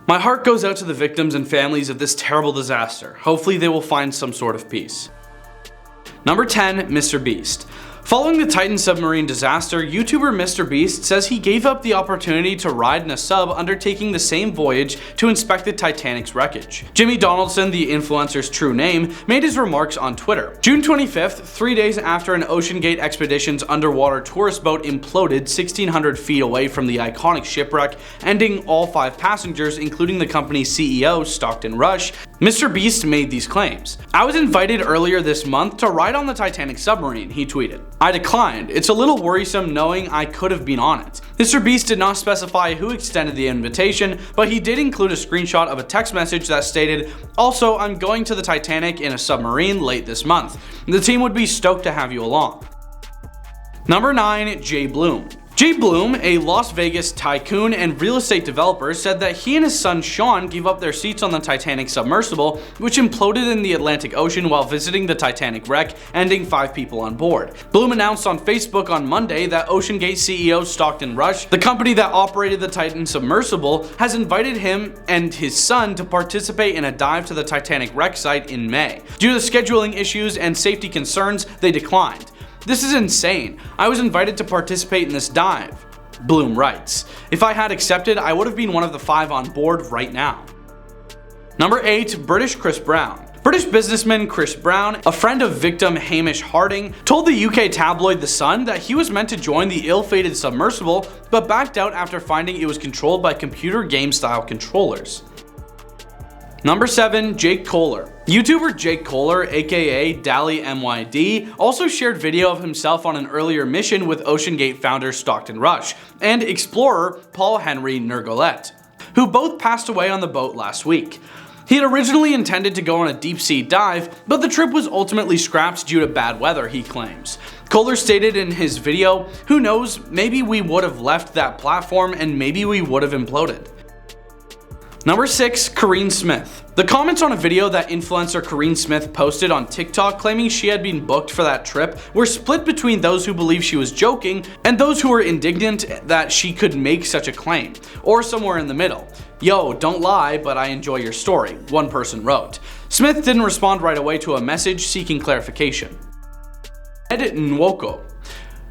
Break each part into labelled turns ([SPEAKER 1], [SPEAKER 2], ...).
[SPEAKER 1] My heart goes out to the victims and families of this terrible disaster. Hopefully they will find some sort of peace. Number 10. Mr. Beast. Following the Titan submarine disaster, YouTuber Mr. Beast says he gave up the opportunity to ride in a sub undertaking the same voyage to inspect the Titanic's wreckage. Jimmy Donaldson, the influencer's true name, made his remarks on Twitter. June 25th, 3 days after an OceanGate Expeditions underwater tourist boat imploded 1,600 feet away from the iconic shipwreck, ending all 5 passengers, including the company's CEO, Stockton Rush, Mr. Beast made these claims. "I was invited earlier this month to ride on the Titanic submarine," he tweeted. "I declined. It's a little worrisome knowing I could have been on it." Mr. Beast did not specify who extended the invitation, but he did include a screenshot of a text message that stated, "Also, I'm going to the Titanic in a submarine late this month. The team would be stoked to have you along." Number 9. Jay Bloom. Jay Bloom, a Las Vegas tycoon and real estate developer, said that he and his son Sean gave up their seats on the Titanic Submersible, which imploded in the Atlantic Ocean while visiting the Titanic wreck, ending 5 people on board. Bloom announced on Facebook on Monday that OceanGate CEO Stockton Rush, the company that operated the Titan Submersible, has invited him and his son to participate in a dive to the Titanic wreck site in May. Due to scheduling issues and safety concerns, they declined. "This is insane. I was invited to participate in this dive," Bloom writes. "If I had accepted, I would have been one of the 5 on board right now." Number 8. British Chris Brown. British businessman Chris Brown, a friend of victim Hamish Harding, told the UK tabloid The Sun that he was meant to join the ill-fated submersible, but backed out after finding it was controlled by computer game-style controllers. Number 7. Jake Kohler. YouTuber Jake Kohler, aka Dally MYD, also shared video of himself on an earlier mission with OceanGate founder Stockton Rush and explorer Paul Henry Nergolette, who both passed away on the boat last week. He had originally intended to go on a deep-sea dive, but the trip was ultimately scrapped due to bad weather, he claims. Kohler stated in his video, "Who knows, maybe we would have left that platform and maybe we would have imploded." Number 6. Kareen Smith. The comments on a video that influencer Kareen Smith posted on TikTok claiming she had been booked for that trip were split between those who believe she was joking and those who were indignant that she could make such a claim, or somewhere in the middle. "Yo, don't lie, but I enjoy your story," one person wrote. Smith didn't respond right away to a message seeking clarification. Ned Nwoko.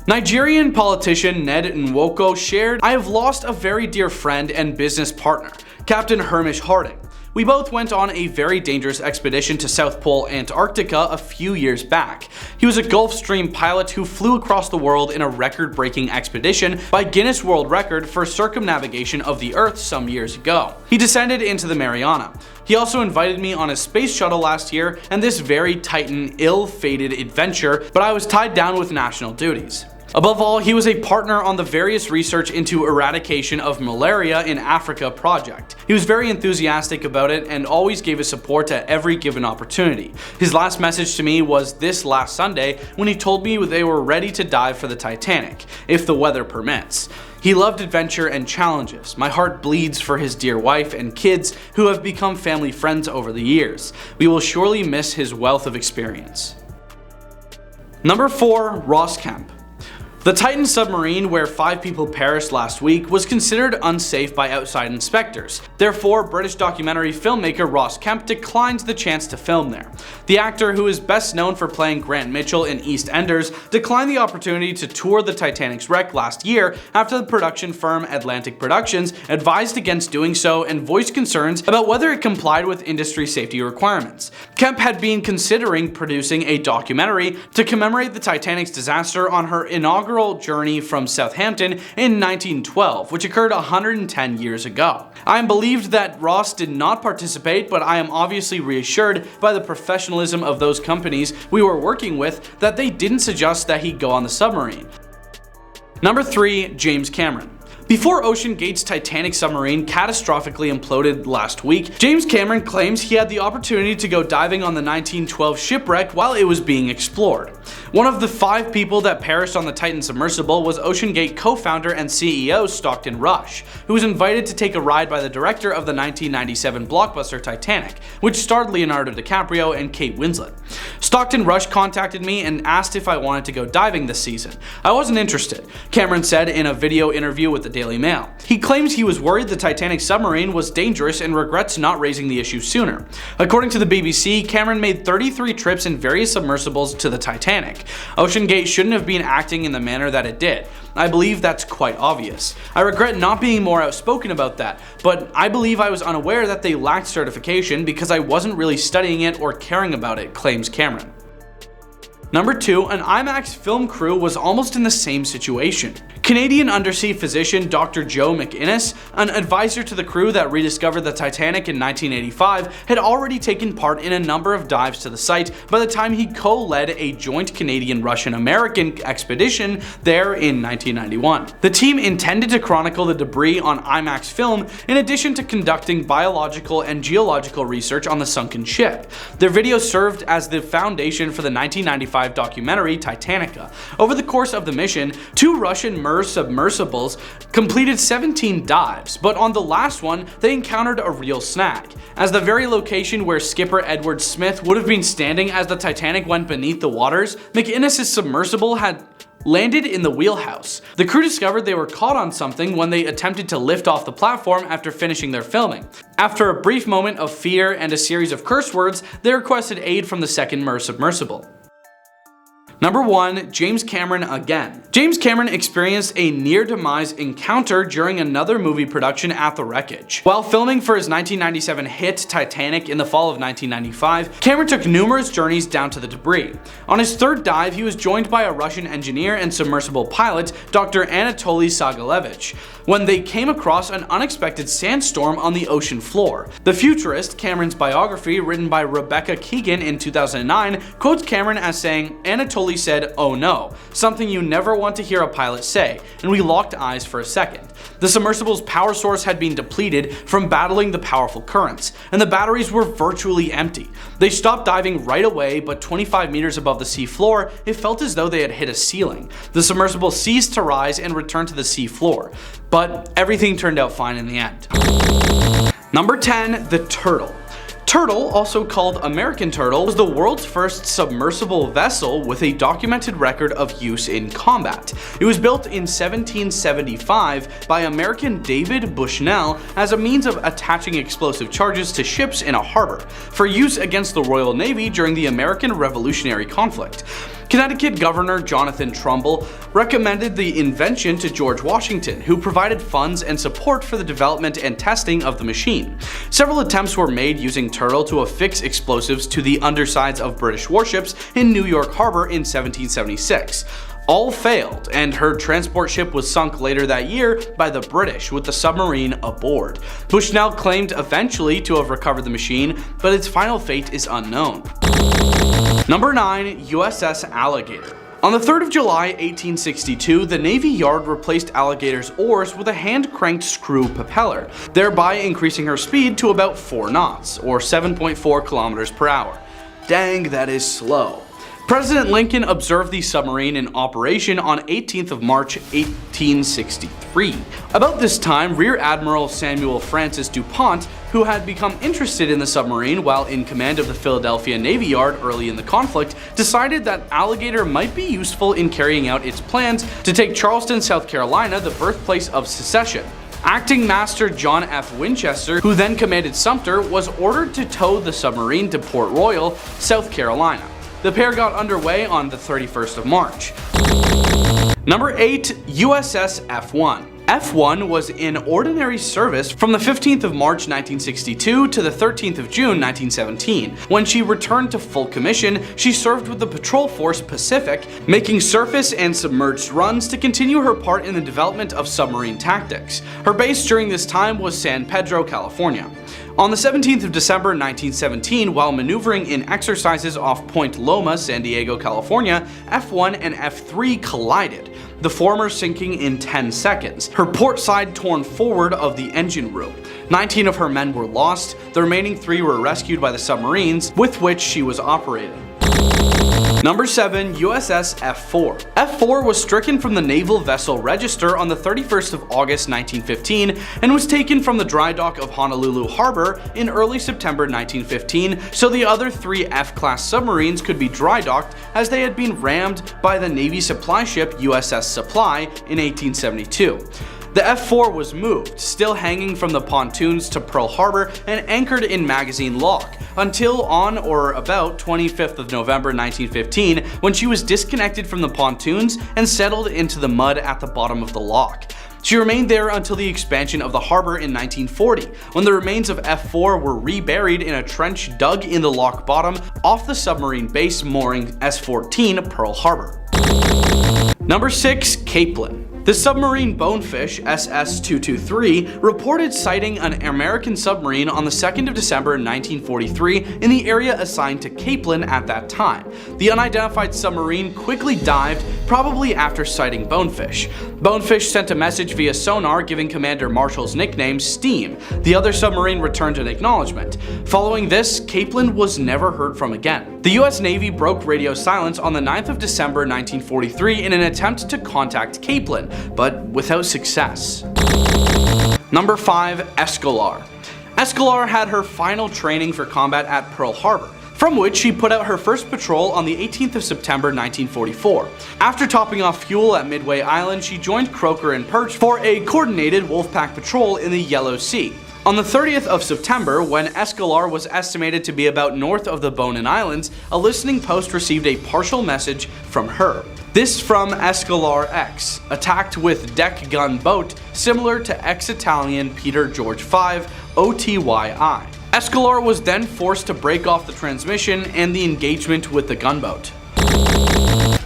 [SPEAKER 1] Nigerian politician Ned Nwoko shared, "I have lost a very dear friend and business partner, Captain Hamish Harding. We both went on a very dangerous expedition to South Pole Antarctica a few years back. He was a Gulfstream pilot who flew across the world in a record-breaking expedition by Guinness World Record for circumnavigation of the Earth some years ago. He descended into the Mariana. He also invited me on a space shuttle last year and this very Titan, ill-fated adventure, but I was tied down with national duties. Above all, he was a partner on the various research into eradication of malaria in Africa project. He was very enthusiastic about it and always gave his support at every given opportunity. His last message to me was this last Sunday when he told me they were ready to dive for the Titanic, if the weather permits. He loved adventure and challenges. My heart bleeds for his dear wife and kids who have become family friends over the years. We will surely miss his wealth of experience." Number 4. Ross Kemp. The Titan submarine, where 5 people perished last week, was considered unsafe by outside inspectors. Therefore, British documentary filmmaker Ross Kemp declined the chance to film there. The actor, who is best known for playing Grant Mitchell in EastEnders, declined the opportunity to tour the Titanic's wreck last year after the production firm Atlantic Productions advised against doing so and voiced concerns about whether it complied with industry safety requirements. Kemp had been considering producing a documentary to commemorate the Titanic's disaster on her inaugural journey from Southampton in 1912, which occurred 110 years ago. I am believed that Ross did not participate, but I am obviously reassured by the professionalism of those companies we were working with that they didn't suggest that he go on the submarine. Number 3. James Cameron. Before OceanGate's Titanic submarine catastrophically imploded last week, James Cameron claims he had the opportunity to go diving on the 1912 shipwreck while it was being explored. One of the 5 people that perished on the Titan Submersible was OceanGate co-founder and CEO Stockton Rush, who was invited to take a ride by the director of the 1997 blockbuster Titanic, which starred Leonardo DiCaprio and Kate Winslet. Stockton Rush contacted me and asked if I wanted to go diving this season. I wasn't interested, Cameron said in a video interview with The Daily Mail. He claims he was worried the Titanic submarine was dangerous and regrets not raising the issue sooner. According to the BBC, Cameron made 33 trips in various submersibles to the Titanic. OceanGate shouldn't have been acting in the manner that it did. I believe that's quite obvious. I regret not being more outspoken about that, but I believe I was unaware that they lacked certification because I wasn't really studying it or caring about it, claims Cameron. Number 2, an IMAX film crew was almost in the same situation. Canadian undersea physician Dr. Joe McInnes, an advisor to the crew that rediscovered the Titanic in 1985, had already taken part in a number of dives to the site by the time he co-led a joint Canadian-Russian-American expedition there in 1991. The team intended to chronicle the debris on IMAX film in addition to conducting biological and geological research on the sunken ship. Their video served as the foundation for the 1995 documentary Titanica. Over the course of the mission, 2 Russian submersibles completed 17 dives, but on the last one, they encountered a real snag. As the very location where skipper Edward Smith would have been standing as the Titanic went beneath the waters, McInnes' submersible had landed in the wheelhouse. The crew discovered they were caught on something when they attempted to lift off the platform after finishing their filming. After a brief moment of fear and a series of curse words, they requested aid from the second submersible. Number 1, James Cameron again. James Cameron experienced a near-demise encounter during another movie production at the wreckage. While filming for his 1997 hit Titanic in the fall of 1995, Cameron took numerous journeys down to the debris. On his 3rd dive, he was joined by a Russian engineer and submersible pilot, Dr. Anatoly Sagalevich, when they came across an unexpected sandstorm on the ocean floor. The Futurist, Cameron's biography written by Rebecca Keegan in 2009, quotes Cameron as saying, "Anatoly said, 'Oh no,' something you never want to hear a pilot say, and we locked eyes for a second. The submersible's power source had been depleted from battling the powerful currents, and the batteries were virtually empty. They stopped diving right away, but 25 meters above the sea floor, it felt as though they had hit a ceiling. The submersible ceased to rise and returned to the sea floor, but everything turned out fine in the end." Number 10, the Turtle. Turtle, also called American Turtle, was the world's first submersible vessel with a documented record of use in combat. It was built in 1775 by American David Bushnell as a means of attaching explosive charges to ships in a harbor, for use against the Royal Navy during the American Revolutionary conflict. Connecticut Governor Jonathan Trumbull recommended the invention to George Washington, who provided funds and support for the development and testing of the machine. Several attempts were made using Turtle to affix explosives to the undersides of British warships in New York Harbor in 1776. All failed, and her transport ship was sunk later that year by the British with the submarine aboard. Bushnell claimed eventually to have recovered the machine, but its final fate is unknown. Number 9, USS Alligator. On the 3rd of July 1862, the Navy Yard replaced Alligator's oars with a hand-cranked screw propeller, thereby increasing her speed to about 4 knots, or 7.4 kilometers per hour. Dang, that is slow. President Lincoln observed the submarine in operation on 18th of March 1863. About this time, Rear Admiral Samuel Francis DuPont, who had become interested in the submarine while in command of the Philadelphia Navy Yard early in the conflict, decided that Alligator might be useful in carrying out its plans to take Charleston, South Carolina, the birthplace of secession. Acting Master John F. Winchester, who then commanded Sumter, was ordered to tow the submarine to Port Royal, South Carolina. The pair got underway on the 31st of March. Number 8, USS F1. F1 was in ordinary service from the 15th of March 1962 to the 13th of June 1917. When she returned to full commission, she served with the Patrol Force Pacific, making surface and submerged runs to continue her part in the development of submarine tactics. Her base during this time was San Pedro, California. On the 17th of December 1917, while maneuvering in exercises off Point Loma, San Diego, California, F1 and F3 collided, the former sinking in 10 seconds, her port side torn forward of the engine room. 19 of her men were lost, the remaining 3 were rescued by the submarines with which she was operating. Number 7, USS F4. F4 was stricken from the Naval Vessel Register on the 31st of August 1915 and was taken from the dry dock of Honolulu Harbor in early September 1915 so the other 3 F-class submarines could be dry docked as they had been rammed by the Navy supply ship USS Supply in 1872. The F-4 was moved, still hanging from the pontoons to Pearl Harbor and anchored in Magazine Lock, until on or about 25th of November 1915, when she was disconnected from the pontoons and settled into the mud at the bottom of the lock. She remained there until the expansion of the harbor in 1940, when the remains of F-4 were reburied in a trench dug in the lock bottom off the submarine base mooring S-14 Pearl Harbor. Number 6. Capelin. The submarine bonefish SS-223 reported sighting an American submarine on the 2nd of December 1943 in the area assigned to Capelin at that time. The unidentified submarine quickly dived, probably after sighting Bonefish. Bonefish sent a message via sonar giving Commander Marshall's nickname Steam. The other submarine returned an acknowledgement. Following this, Capelin was never heard from again. The US Navy broke radio silence on the 9th of December 1943 in an attempt to contact Capelin, but without success. Number 5. Escalar. Escalar had her final training for combat at Pearl Harbor, from which she put out her first patrol on the 18th of September 1944. After topping off fuel at Midway Island, she joined Croker and Perch for a coordinated Wolfpack patrol in the Yellow Sea. On the 30th of September, when Escalar was estimated to be about north of the Bonin Islands, a listening post received a partial message from her. This from Escalar X, attacked with deck gun boat similar to ex-Italian Peter George V OTYI. Escalar was then forced to break off the transmission and the engagement with the gunboat.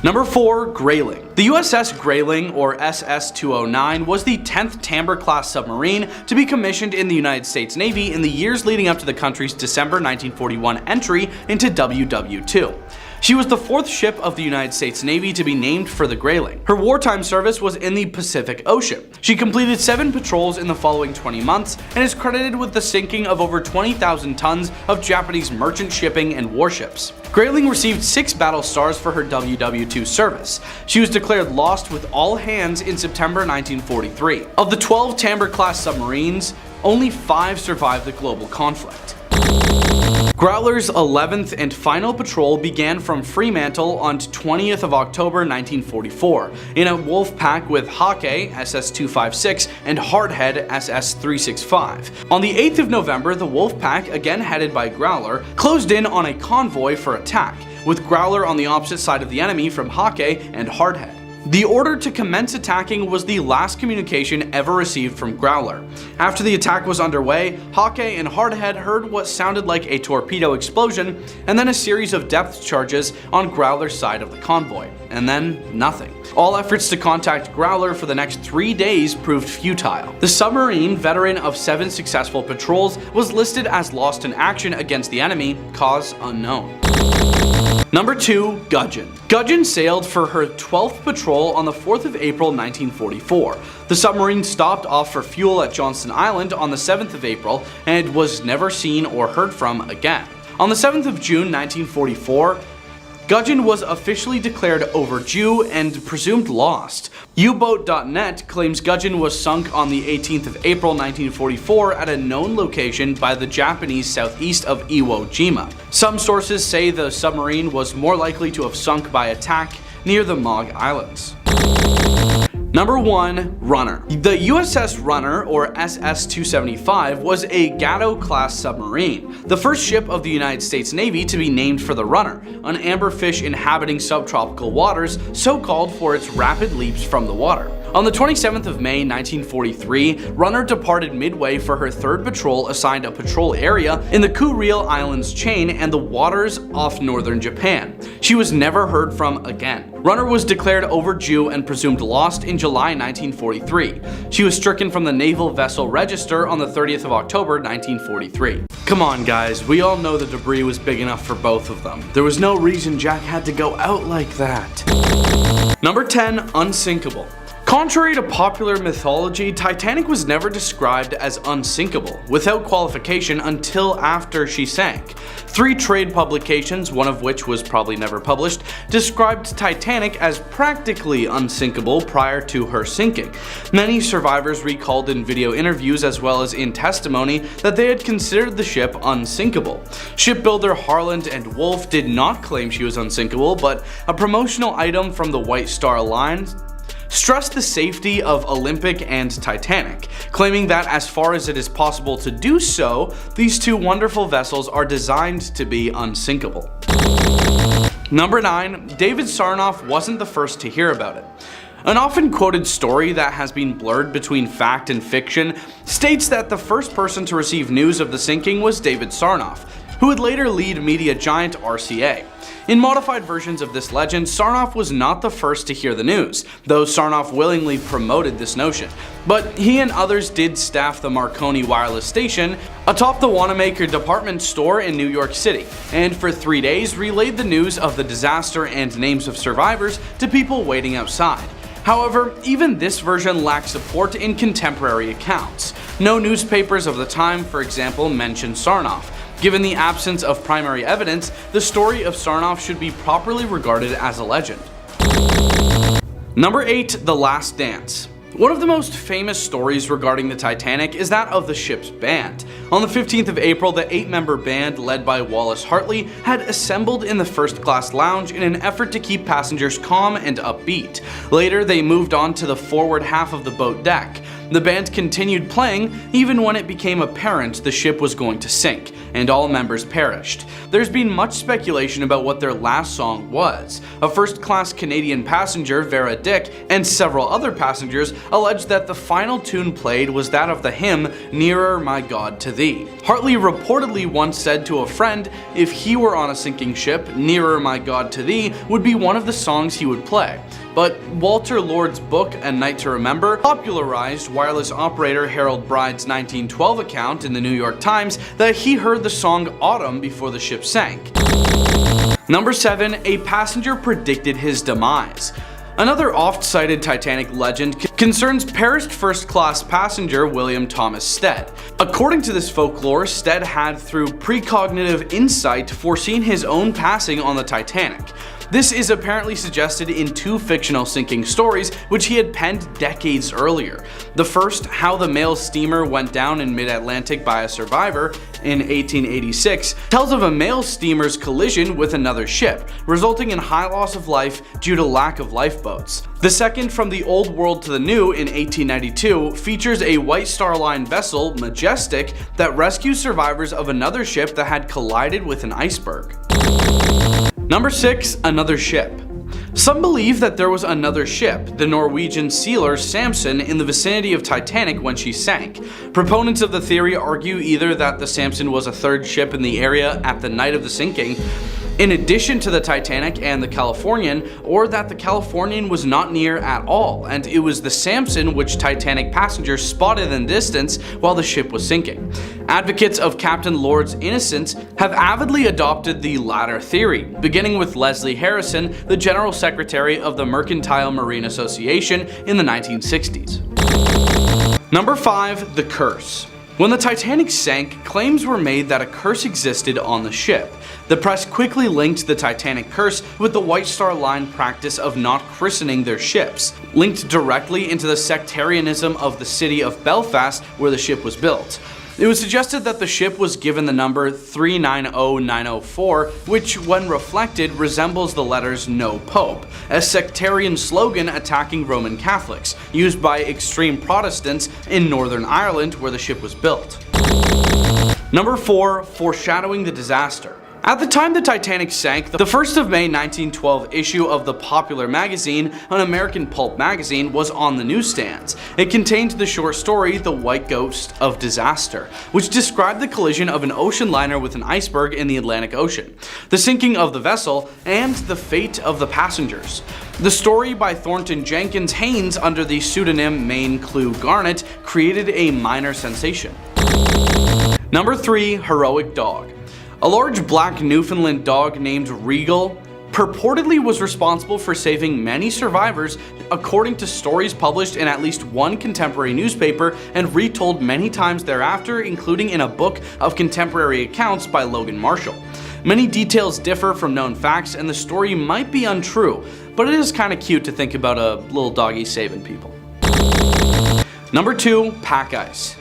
[SPEAKER 1] Number 4. Grayling. The USS Grayling, or SS-209, was the 10th Tamber-class submarine to be commissioned in the United States Navy in the years leading up to the country's December 1941 entry into WW2. She was the 4th ship of the United States Navy to be named for the Grayling. Her wartime service was in the Pacific Ocean. She completed 7 patrols in the following 20 months and is credited with the sinking of over 20,000 tons of Japanese merchant shipping and warships. Grayling received 6 battle stars for her WW2 service. She was declared lost with all hands in September 1943. Of the 12 Tamber-class submarines, only 5 survived the global conflict. Growler's 11th and final patrol began from Fremantle on 20th of October 1944 in a wolf pack with Hawke SS-256 and Hardhead SS-365. On the 8th of November, the wolf pack, again headed by Growler, closed in on a convoy for attack, with Growler on the opposite side of the enemy from Hawke and Hardhead. The order to commence attacking was the last communication ever received from Growler. After the attack was underway, Hawke and Hardhead heard what sounded like a torpedo explosion, and then a series of depth charges on Growler's side of the convoy, and then nothing. All efforts to contact Growler for the next 3 days proved futile. The submarine, veteran of 7 successful patrols, was listed as lost in action against the enemy, cause unknown. Number 2. Gudgeon. Gudgeon sailed for her 12th patrol on the 4th of April 1944. The submarine stopped off for fuel at Johnston Island on the 7th of April and was never seen or heard from again. On the 7th of June 1944, Gudgeon was officially declared overdue and presumed lost. U-Boat.net claims Gudgeon was sunk on the 18th of April 1944 at a known location by the Japanese southeast of Iwo Jima. Some sources say the submarine was more likely to have sunk by attack near the Maug Islands. Number 1. Runner. The USS Runner, or SS-275, was a Gatto-class submarine, the first ship of the United States Navy to be named for the Runner, an amberfish inhabiting subtropical waters, so called for its rapid leaps from the water. On the 27th of May 1943, Runner departed Midway for her 3rd patrol, assigned a patrol area in the Kuriil Islands chain and the waters off northern Japan. She was never heard from again. Runner was declared overdue and presumed lost in July 1943. She was stricken from the Naval Vessel Register on the 30th of October 1943. Come on guys, we all know the debris was big enough for both of them. There was no reason Jack had to go out like that. Number 10. Unsinkable. Contrary to popular mythology, Titanic was never described as unsinkable, without qualification, until after she sank. 3 trade publications, one of which was probably never published, described Titanic as practically unsinkable prior to her sinking. Many survivors recalled in video interviews as well as in testimony that they had considered the ship unsinkable. Shipbuilder Harland and Wolff did not claim she was unsinkable, but a promotional item from the White Star Line stressed the safety of Olympic and Titanic, claiming that as far as it is possible to do so, these two wonderful vessels are designed to be unsinkable. Number 9. David Sarnoff wasn't the first to hear about it. An often quoted story that has been blurred between fact and fiction states that the first person to receive news of the sinking was David Sarnoff, who would later lead media giant RCA. In modified versions of this legend, Sarnoff was not the first to hear the news, though Sarnoff willingly promoted this notion. But he and others did staff the Marconi wireless station atop the Wanamaker department store in New York City, and for 3 days relayed the news of the disaster and names of survivors to people waiting outside. However, even this version lacks support in contemporary accounts. No newspapers of the time, for example, mention Sarnoff. Given the absence of primary evidence, the story of Sarnoff should be properly regarded as a legend. Number 8. The Last Dance. One of the most famous stories regarding the Titanic is that of the ship's band. On the 15th of April, the 8-member band, led by Wallace Hartley, had assembled in the first-class lounge in an effort to keep passengers calm and upbeat. Later, they moved on to the forward half of the boat deck. The band continued playing even when it became apparent the ship was going to sink, and all members perished. There's been much speculation about what their last song was. A first-class Canadian passenger, Vera Dick, and several other passengers alleged that the final tune played was that of the hymn "Nearer My God to Thee." Hartley reportedly once said to a friend, if he were on a sinking ship, "Nearer My God to Thee" would be one of the songs he would play. But Walter Lord's book, A Night to Remember, popularized wireless operator Harold Bride's 1912 account in the New York Times that he heard the song Autumn before the ship sank. Number 7. A passenger predicted his demise. Another oft-cited Titanic legend concerns perished first-class passenger William Thomas Stead. According to this folklore, Stead had, through precognitive insight, foreseen his own passing on the Titanic. This is apparently suggested in 2 fictional sinking stories which he had penned decades earlier. The first, How the Mail Steamer Went Down in Mid-Atlantic by a Survivor in 1886, tells of a mail steamer's collision with another ship, resulting in high loss of life due to lack of lifeboats. The second, From the Old World to the New in 1892, features a White Star Line vessel, Majestic, that rescues survivors of another ship that had collided with an iceberg. Number 6. Another ship. Some believe that there was another ship, the Norwegian sealer Samson, in the vicinity of Titanic when she sank. Proponents of the theory argue either that the Samson was a third ship in the area at the night of the sinking, in addition to the Titanic and the Californian, or that the Californian was not near at all, and it was the Samson which Titanic passengers spotted in the distance while the ship was sinking. Advocates of Captain Lord's innocence have avidly adopted the latter theory, beginning with Leslie Harrison, the General Secretary of the Mercantile Marine Association in the 1960s. Number 5. The Curse. When the Titanic sank, claims were made that a curse existed on the ship. The press quickly linked the Titanic curse with the White Star Line practice of not christening their ships, linked directly into the sectarianism of the city of Belfast where the ship was built. It was suggested that the ship was given the number 390904, which when reflected resembles the letters No Pope, a sectarian slogan attacking Roman Catholics, used by extreme Protestants in Northern Ireland where the ship was built. Number 4. Foreshadowing the disaster. At the time the Titanic sank, the 1st of May 1912 issue of the Popular magazine, an American pulp magazine, was on the newsstands. It contained the short story The White Ghost of Disaster, which described the collision of an ocean liner with an iceberg in the Atlantic Ocean, the sinking of the vessel, and the fate of the passengers. The story, by Thornton Jenkins Haynes under the pseudonym Maine Clue Garnet, created a minor sensation. Number 3. Heroic Dog. A large black Newfoundland dog named Regal purportedly was responsible for saving many survivors, according to stories published in at least one contemporary newspaper and retold many times thereafter, including in a book of contemporary accounts by Logan Marshall. Many details differ from known facts, and the story might be untrue, but it is kind of cute to think about a little doggy saving people. Number 2. Pack ice.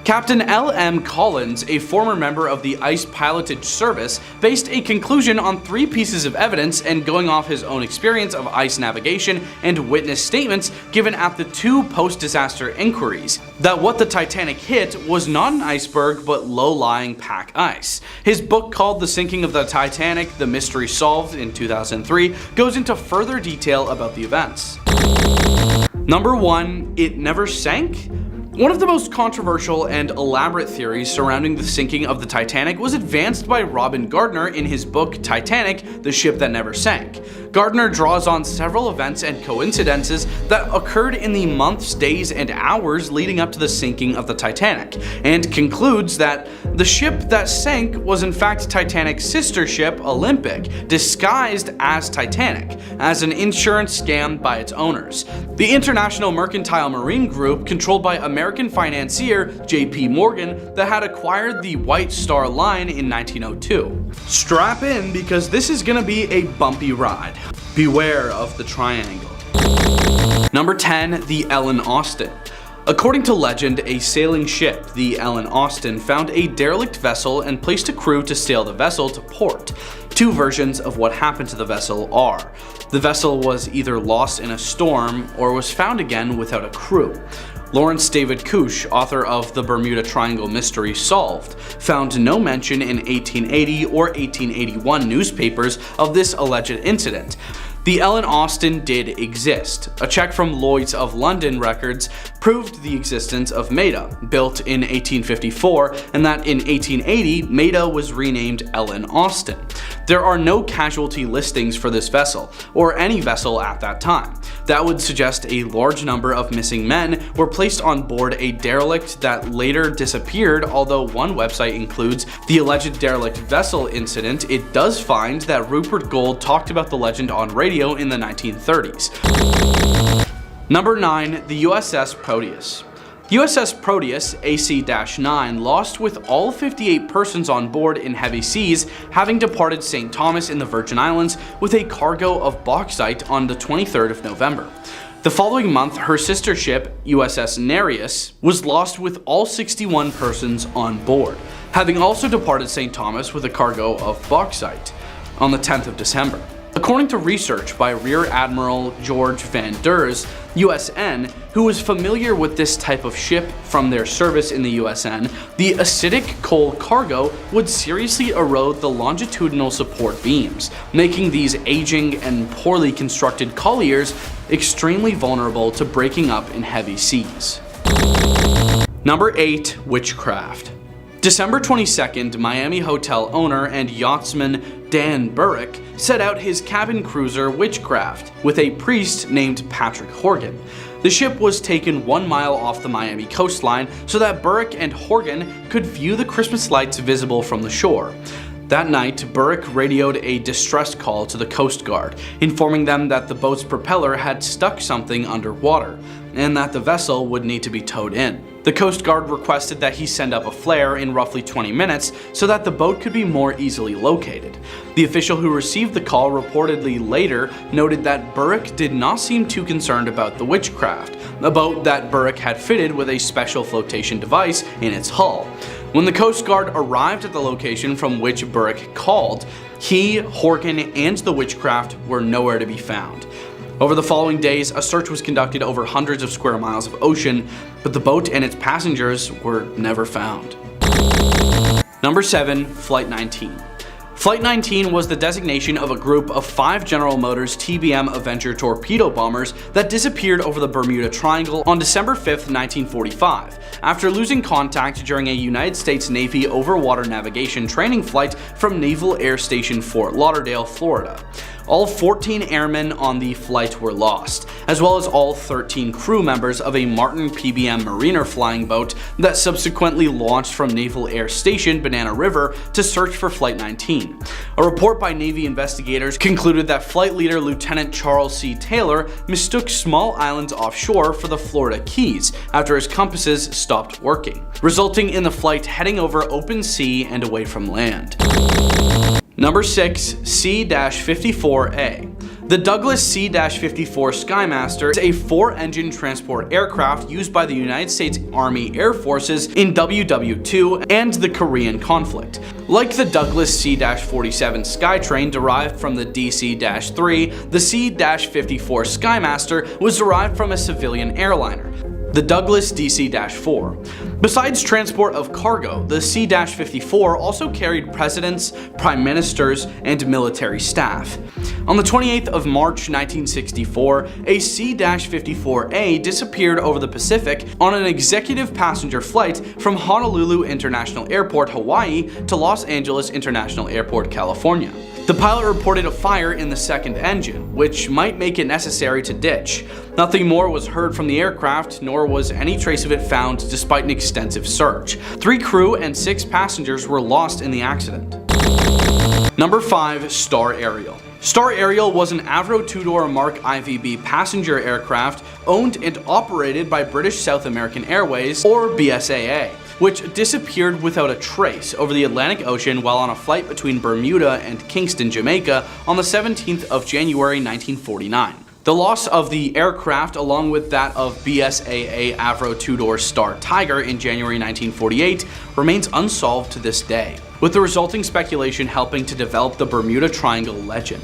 [SPEAKER 1] Captain L.M. Collins, a former member of the Ice Pilotage Service, based a conclusion on 3 pieces of evidence and going off his own experience of ice navigation and witness statements given at the 2 post-disaster inquiries, that what the Titanic hit was not an iceberg but low-lying pack ice. His book called The Sinking of the Titanic: The Mystery Solved in 2003 goes into further detail about the events. Number 1. It never sank? One of the most controversial and elaborate theories surrounding the sinking of the Titanic was advanced by Robin Gardner in his book Titanic: The Ship That Never Sank. Gardner draws on several events and coincidences that occurred in the months, days, and hours leading up to the sinking of the Titanic, and concludes that the ship that sank was in fact Titanic's sister ship, Olympic, disguised as Titanic, as an insurance scam by its owners. The International Mercantile Marine Group, controlled by American financier J.P. Morgan, that had acquired the White Star Line in 1902. Strap in, because this is gonna be a bumpy ride. Beware of the triangle. Number 10. The Ellen Austin. According to legend, a sailing ship, the Ellen Austin, found a derelict vessel and placed a crew to sail the vessel to port. 2 versions of what happened to the vessel are: the vessel was either lost in a storm or was found again without a crew. Lawrence David Couch, author of The Bermuda Triangle Mystery Solved, found no mention in 1880 or 1881 newspapers of this alleged incident. The Ellen Austin did exist. A check from Lloyd's of London records proved the existence of Maida, built in 1854, and that in 1880 Maida was renamed Ellen Austin. There are no casualty listings for this vessel, or any vessel at that time. That would suggest a large number of missing men were placed on board a derelict that later disappeared. Although one website includes the alleged derelict vessel incident, it does find that Rupert Gould talked about the legend on radio in the 1930s. Number 9. The USS Proteus. USS Proteus AC-9 lost with all 58 persons on board in heavy seas, having departed St. Thomas in the Virgin Islands with a cargo of bauxite on the 23rd of November. The following month, her sister ship, USS Nereus, was lost with all 61 persons on board, having also departed St. Thomas with a cargo of bauxite on the 10th of December. According to research by Rear Admiral George Van Ders, USN, who was familiar with this type of ship from their service in the USN, the acidic coal cargo would seriously erode the longitudinal support beams, making these aging and poorly constructed colliers extremely vulnerable to breaking up in heavy seas. Number 8. Witchcraft. December 22nd, Miami hotel owner and yachtsman Dan Burrick set out his cabin cruiser Witchcraft with a priest named Patrick Horgan. The ship was taken 1 mile off the Miami coastline so that Burrick and Horgan could view the Christmas lights visible from the shore. That night, Burrick radioed a distress call to the Coast Guard, informing them that the boat's propeller had stuck something underwater, and that the vessel would need to be towed in. The Coast Guard requested that he send up a flare in roughly 20 minutes so that the boat could be more easily located. The official who received the call reportedly later noted that Burrick did not seem too concerned about the Witchcraft, a boat that Burrick had fitted with a special flotation device in its hull. When the Coast Guard arrived at the location from which Burrick called, he, Horgan, and the Witchcraft were nowhere to be found. Over the following days, a search was conducted over hundreds of square miles of ocean, but the boat and its passengers were never found. Number 7. Flight 19. Flight 19 was the designation of a group of 5 General Motors TBM Avenger torpedo bombers that disappeared over the Bermuda Triangle on December 5, 1945, after losing contact during a United States Navy overwater navigation training flight from Naval Air Station Fort Lauderdale, Florida. All 14 airmen on the flight were lost, as well as all 13 crew members of a Martin PBM Mariner flying boat that subsequently launched from Naval Air Station Banana River to search for Flight 19. A report by Navy investigators concluded that Flight Leader Lieutenant Charles C. Taylor mistook small islands offshore for the Florida Keys after his compasses stopped working, resulting in the flight heading over open sea and away from land. Number 6. C-54A. The Douglas C-54 Skymaster is a 4-engine transport aircraft used by the United States Army Air Forces in WW2 and the Korean conflict. Like the Douglas C-47 Skytrain derived from the DC-3, the C-54 Skymaster was derived from a civilian airliner, the Douglas DC-4. Besides transport of cargo, the C-54 also carried presidents, prime ministers, and military staff. On the 28th of March 1964, a C-54A disappeared over the Pacific on an executive passenger flight from Honolulu International Airport, Hawaii to Los Angeles International Airport, California. The pilot reported a fire in the second engine, which might make it necessary to ditch. Nothing more was heard from the aircraft, nor was any trace of it found despite an extensive search. 3 crew and 6 passengers were lost in the accident. Number 5. Star Ariel. Star Ariel was an Avro 2-door Mark IVB passenger aircraft owned and operated by British South American Airways, or BSAA, which disappeared without a trace over the Atlantic Ocean while on a flight between Bermuda and Kingston, Jamaica on the 17th of January 1949. The loss of the aircraft, along with that of BSAA Avro 2-door Star Tiger in January 1948, remains unsolved to this day, with the resulting speculation helping to develop the Bermuda Triangle legend.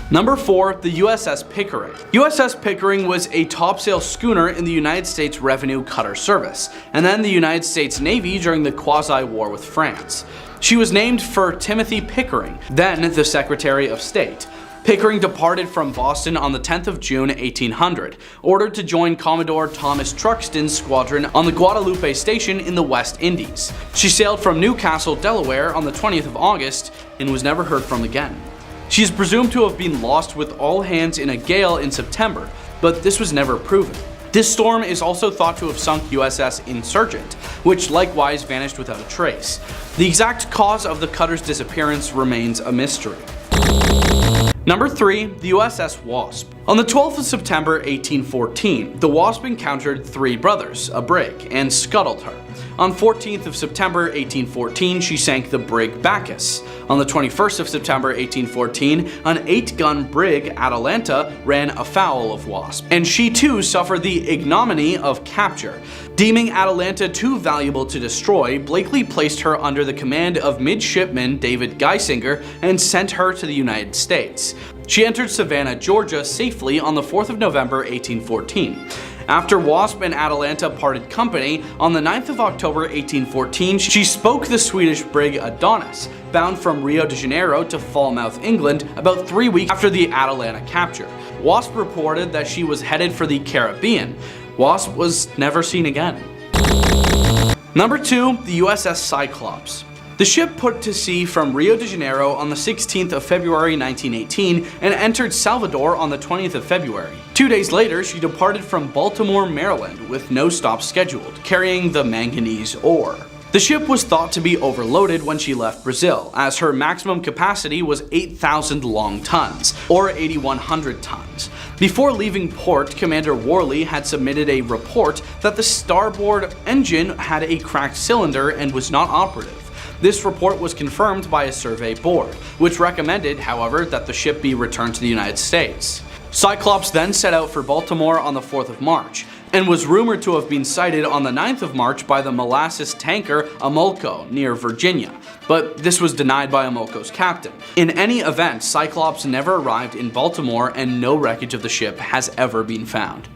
[SPEAKER 1] Number 4. The USS Pickering. USS Pickering was a topsail schooner in the United States Revenue Cutter Service, and then the United States Navy during the Quasi-War with France. She was named for Timothy Pickering, then the Secretary of State. Pickering departed from Boston on the 10th of June 1800, ordered to join Commodore Thomas Truxton's squadron on the Guadalupe station in the West Indies. She sailed from Newcastle, Delaware on the 20th of August and was never heard from again. She is presumed to have been lost with all hands in a gale in September, but this was never proven. This storm is also thought to have sunk USS Insurgent, which likewise vanished without a trace. The exact cause of the cutter's disappearance remains a mystery. Number 3. The USS Wasp. On the 12th of September 1814, the Wasp encountered 3 brothers, a brig, and scuttled her. On 14th of September 1814, she sank the brig Bacchus. On the 21st of September 1814, an 8-gun brig Atalanta ran afoul of Wasp, and she too suffered the ignominy of capture. Deeming Atalanta too valuable to destroy, Blakely placed her under the command of Midshipman David Geisinger and sent her to the United States. She entered Savannah, Georgia safely on the 4th of November 1814. After Wasp and Atalanta parted company, on the 9th of October 1814, she spoke the Swedish brig Adonis, bound from Rio de Janeiro to Falmouth, England, about 3 weeks after the Atalanta capture. Wasp reported that she was headed for the Caribbean. Wasp was never seen again. Number 2. The USS Cyclops. The ship put to sea from Rio de Janeiro on the 16th of February 1918 and entered Salvador on the 20th of February. 2 days later, she departed from Baltimore, Maryland with no stop scheduled, carrying the manganese ore. The ship was thought to be overloaded when she left Brazil, as her maximum capacity was 8,000 long tons, or 8,100 tons. Before leaving port, Commander Worley had submitted a report that the starboard engine had a cracked cylinder and was not operative. This report was confirmed by a survey board, which recommended, however, that the ship be returned to the United States. Cyclops then set out for Baltimore on the 4th of March, and was rumored to have been sighted on the 9th of March by the molasses tanker Amulco near Virginia, but this was denied by Amulco's captain. In any event, Cyclops never arrived in Baltimore and no wreckage of the ship has ever been found.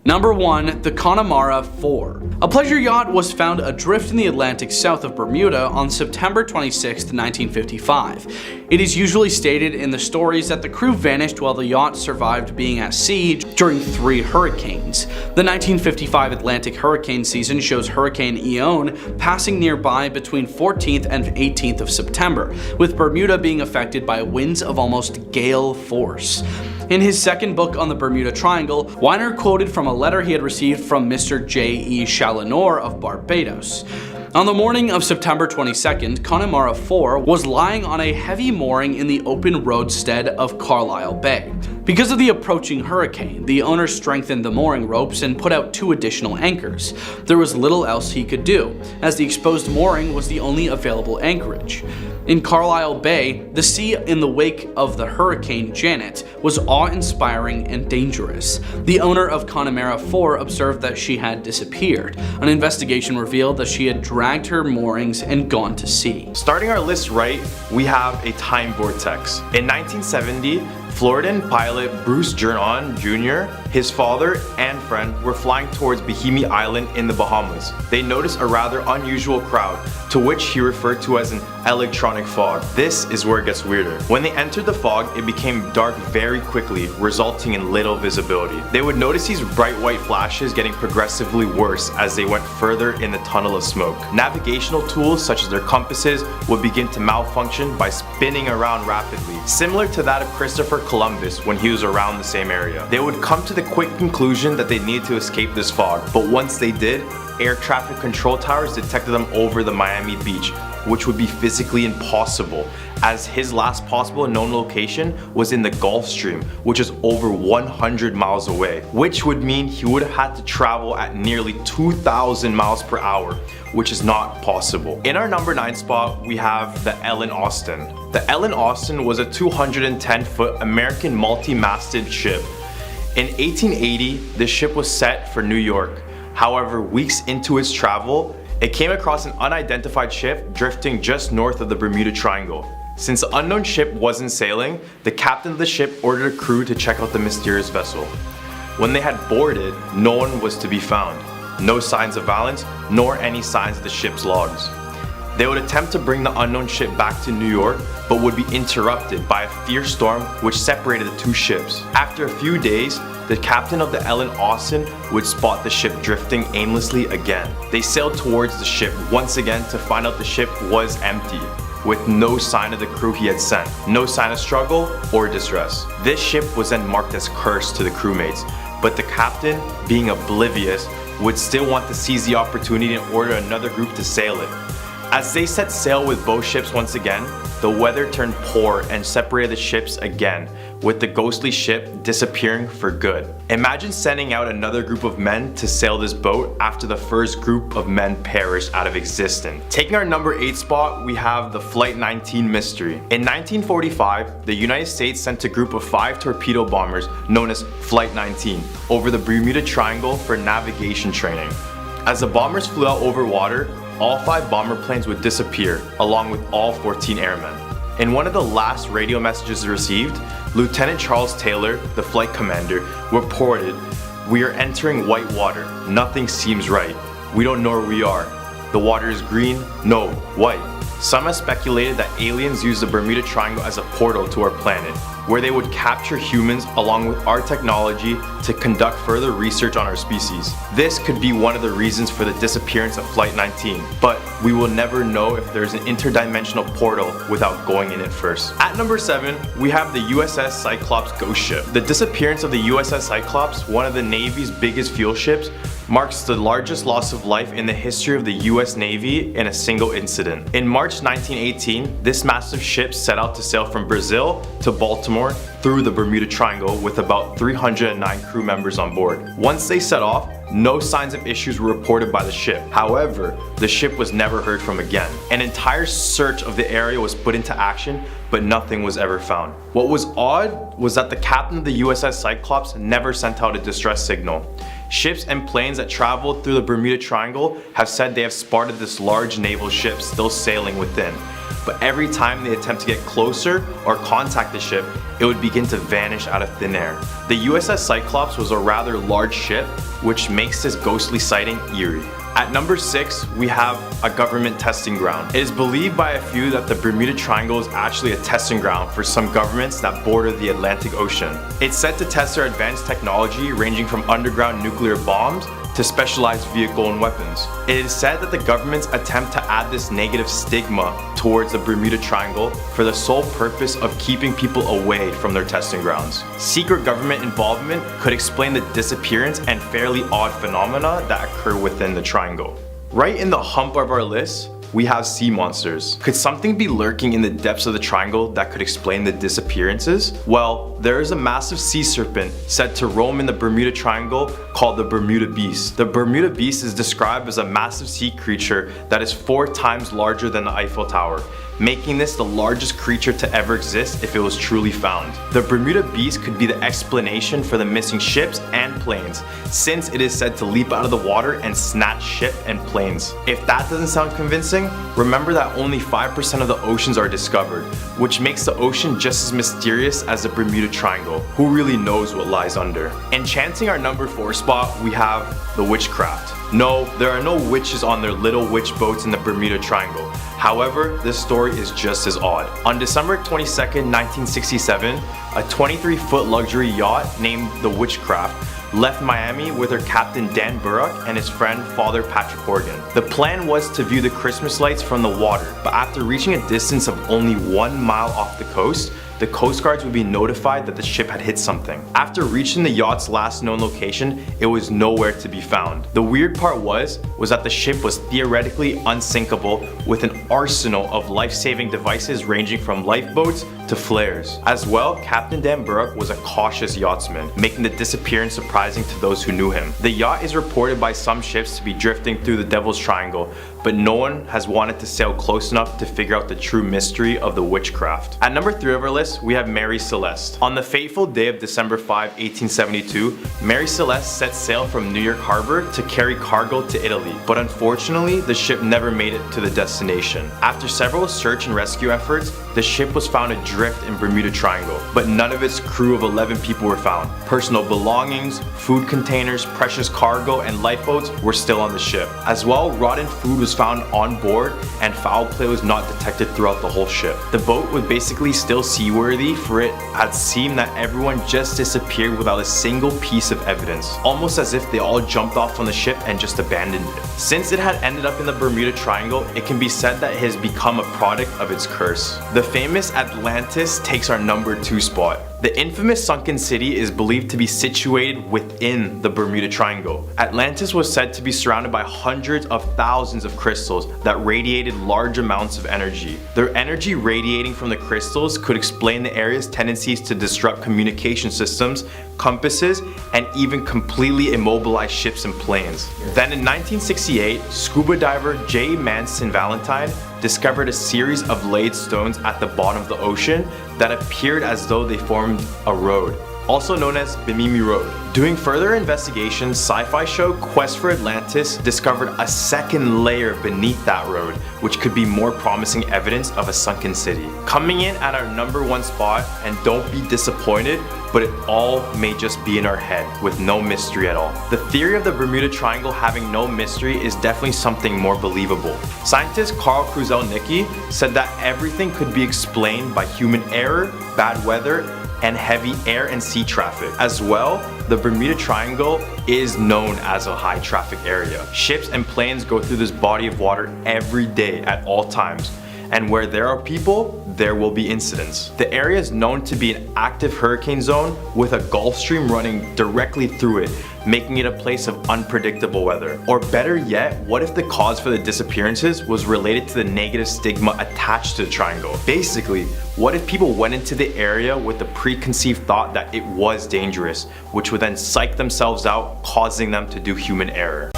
[SPEAKER 1] Number 1. The Connemara 4. A pleasure yacht was found adrift in the Atlantic south of Bermuda on September 26, 1955. It is usually stated in the stories that the crew vanished while the yacht survived being at sea during 3 hurricanes. The 1955 Atlantic hurricane season shows Hurricane Ione passing nearby between 14th and 18th of September, with Bermuda being affected by winds of almost gale force. In his second book on the Bermuda Triangle, Weiner quoted from a letter he had received from Mr. J.E. Challenor of Barbados. On the morning of September 22nd, Connemara 4 was lying on a heavy mooring in the open roadstead of Carlisle Bay. Because of the approaching hurricane, the owner strengthened the mooring ropes and put out 2 additional anchors. There was little else he could do, as the exposed mooring was the only available anchorage. In Carlisle Bay, the sea in the wake of the Hurricane Janet was awe-inspiring and dangerous. The owner of Connemara 4 observed that she had disappeared. An investigation revealed that she had dragged her moorings and gone to sea.
[SPEAKER 2] Starting our list right, we have a time vortex. In 1970, Floridan pilot Bruce Jernon Jr., his father and friend were flying towards Bahimi Island in the Bahamas. They noticed a rather unusual crowd, to which he referred to as an electronic fog. This is where it gets weirder. When they entered the fog, it became dark very quickly, resulting in little visibility. They would notice these bright white flashes getting progressively worse as they went further in the tunnel of smoke. Navigational tools such as their compasses would begin to malfunction by spinning around rapidly, similar to that of Christopher Columbus when he was around the same area. They would come to the quick conclusion that they needed to escape this fog, but once they did, air traffic control towers detected them over the Miami beach, which would be physically impossible, as his last possible known location was in the Gulf Stream, which is over 100 miles away, which would mean he would have had to travel at nearly 2,000 miles per hour, which is not possible. In our number 9 spot, we have the Ellen Austin. The Ellen Austin was a 210-foot American multi-masted ship. In 1880, the ship was set for New York. However, weeks into its travel, it came across an unidentified ship drifting just north of the Bermuda Triangle. Since the unknown ship wasn't sailing, the captain of the ship ordered a crew to check out the mysterious vessel. When they had boarded, no one was to be found. No signs of violence, nor any signs of the ship's logs. They would attempt to bring the unknown ship back to New York, but would be interrupted by a fierce storm which separated the 2 ships. After a few days, the captain of the Ellen Austin would spot the ship drifting aimlessly again. They sailed towards the ship once again to find out the ship was empty, with no sign of the crew he had sent, no sign of struggle or distress. This ship was then marked as cursed to the crewmates, but the captain, being oblivious, would still want to seize the opportunity and order another group to sail it. As they set sail with both ships once again, the weather turned poor and separated the ships again, with the ghostly ship disappearing for good. Imagine sending out another group of men to sail this boat after the first group of men perished out of existence. Taking our number 8 spot, we have the Flight 19 mystery. In 1945, the United States sent a group of 5 torpedo bombers known as Flight 19 over the Bermuda Triangle for navigation training. As the bombers flew out over water, all 5 bomber planes would disappear, along with all 14 airmen. In one of the last radio messages received, Lieutenant Charles Taylor, the flight commander, reported, "We are entering white water. Nothing seems right. We don't know where we are. The water is green, no, white." Some have speculated that aliens use the Bermuda Triangle as a portal to our planet, where they would capture humans along with our technology to conduct further research on our species. This could be one of the reasons for the disappearance of Flight 19, but we will never know if there's an interdimensional portal without going in it first. At number 7, we have the USS Cyclops ghost ship. The disappearance of the USS Cyclops, one of the Navy's biggest fuel ships, marks the largest loss of life in the history of the US Navy in a single incident. In March 1918, this massive ship set out to sail from Brazil to Baltimore through the Bermuda Triangle with about 309 crew members on board. Once they set off, no signs of issues were reported by the ship. However, the ship was never heard from again. An entire search of the area was put into action, but nothing was ever found. What was odd was that the captain of the USS Cyclops never sent out a distress signal. Ships and planes that traveled through the Bermuda Triangle have said they have spotted this large naval ship still sailing within, but every time they attempt to get closer or contact the ship, it would begin to vanish out of thin air. The USS Cyclops was a rather large ship, which makes this ghostly sighting eerie. At number 6, we have a government testing ground. It is believed by a few that the Bermuda Triangle is actually a testing ground for some governments that border the Atlantic Ocean. It's set to test their advanced technology ranging from underground nuclear bombs to specialized vehicle and weapons. It is said that the governments attempt to add this negative stigma towards the Bermuda Triangle for the sole purpose of keeping people away from their testing grounds. Secret government involvement could explain the disappearance and fairly odd phenomena that occur within the triangle. Right in the hump of our list, we have sea monsters. Could something be lurking in the depths of the triangle that could explain the disappearances? Well, there is a massive sea serpent said to roam in the Bermuda Triangle called the Bermuda Beast. The Bermuda Beast is described as a massive sea creature that is 4 times larger than the Eiffel Tower, making this the largest creature to ever exist if it was truly found. The Bermuda Beast could be the explanation for the missing ships and planes, since it is said to leap out of the water and snatch ship and planes. If that doesn't sound convincing, remember that only 5% of the oceans are discovered, which makes the ocean just as mysterious as the Bermuda Triangle. Who really knows what lies under? Enchanting our number 4 spot, we have the witchcraft. No, there are no witches on their little witch boats in the Bermuda Triangle. However, this story is just as odd. On December 22nd, 1967, a 23-foot luxury yacht named the Witchcraft left Miami with her captain Dan Burrock and his friend Father Patrick Horgan. The plan was to view the Christmas lights from the water, but after reaching a distance of only 1 mile off the coast, the Coast Guards would be notified that the ship had hit something. After reaching the yacht's last known location, it was nowhere to be found. The weird part was that the ship was theoretically unsinkable with an arsenal of life-saving devices ranging from lifeboats to flares. As well, Captain Dan Burrock was a cautious yachtsman, making the disappearance surprising to those who knew him. The yacht is reported by some ships to be drifting through the Devil's Triangle, but no one has wanted to sail close enough to figure out the true mystery of the witchcraft. At number 3 of our list, we have Mary Celeste. On the fateful day of December 5, 1872, Mary Celeste set sail from New York Harbor to carry cargo to Italy, but unfortunately, the ship never made it to the destination. After several search and rescue efforts, the ship was found adrift in Bermuda Triangle, but none of its crew of 11 people were found. Personal belongings, food containers, precious cargo, and lifeboats were still on the ship. As well, rotten food was found on board, and foul play was not detected throughout the whole ship. The boat was basically still seaworthy, for it had seemed that everyone just disappeared without a single piece of evidence, almost as if they all jumped off on the ship and just abandoned it. Since it had ended up in the Bermuda Triangle, it can be said that it has become a product of its curse. The famous Atlantis takes our number 2 spot. The infamous sunken city is believed to be situated within the Bermuda Triangle. Atlantis was said to be surrounded by hundreds of thousands of crystals that radiated large amounts of energy. Their energy radiating from the crystals could explain the area's tendencies to disrupt communication systems, compasses, and even completely immobilize ships and planes. Then in 1968, scuba diver J. Manson Valentine discovered a series of laid stones at the bottom of the ocean that appeared as though they formed a road, also known as Bimini Road. Doing further investigations, sci-fi show Quest for Atlantis discovered a second layer beneath that road, which could be more promising evidence of a sunken city. Coming in at our number 1 spot, and don't be disappointed, but it all may just be in our head with no mystery at all. The theory of the Bermuda Triangle having no mystery is definitely something more believable. Scientist Carl Kruszelnicki said that everything could be explained by human error, bad weather, and heavy air and sea traffic. As well, the Bermuda Triangle is known as a high traffic area. Ships and planes go through this body of water every day at all times, and where there are people, there will be incidents. The area is known to be an active hurricane zone with a Gulf Stream running directly through it, making it a place of unpredictable weather. Or better yet, what if the cause for the disappearances was related to the negative stigma attached to the triangle? Basically, what if people went into the area with the preconceived thought that it was dangerous, which would then psych themselves out, causing them to do human error?